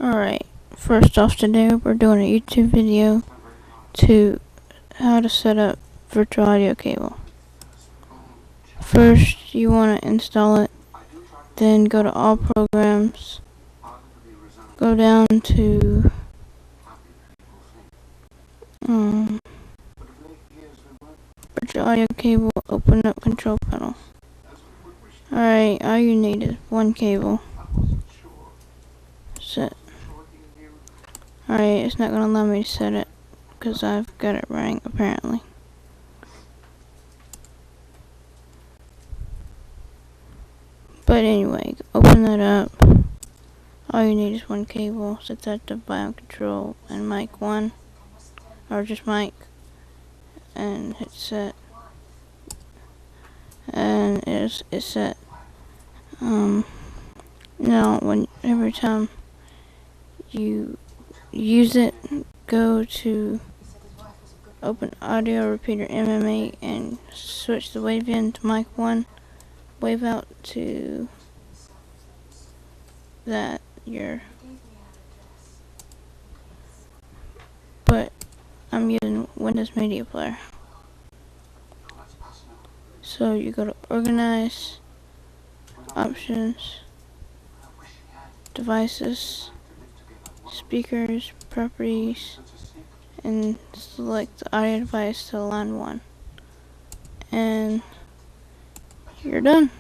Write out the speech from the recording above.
Alright, first off today we're doing a YouTube video to how to set up virtual audio cable. First you want to install it, then go to all programs, go down to virtual audio cable, open up control panel. Alright, all you need is one cable. Set. Alright, it's not gonna allow me to set it because I've got it running apparently. But anyway, open that up. All you need is one cable. Set that to volume control and mic 1, or just mic, and hit set. And it's set. Now every time you use it, go to open audio repeater MMA and switch the wave in to mic 1, wave out to that but I'm using Windows Media Player. So you go to organize, options, devices, speakers, properties, and select the audio device to line 1. And you're done.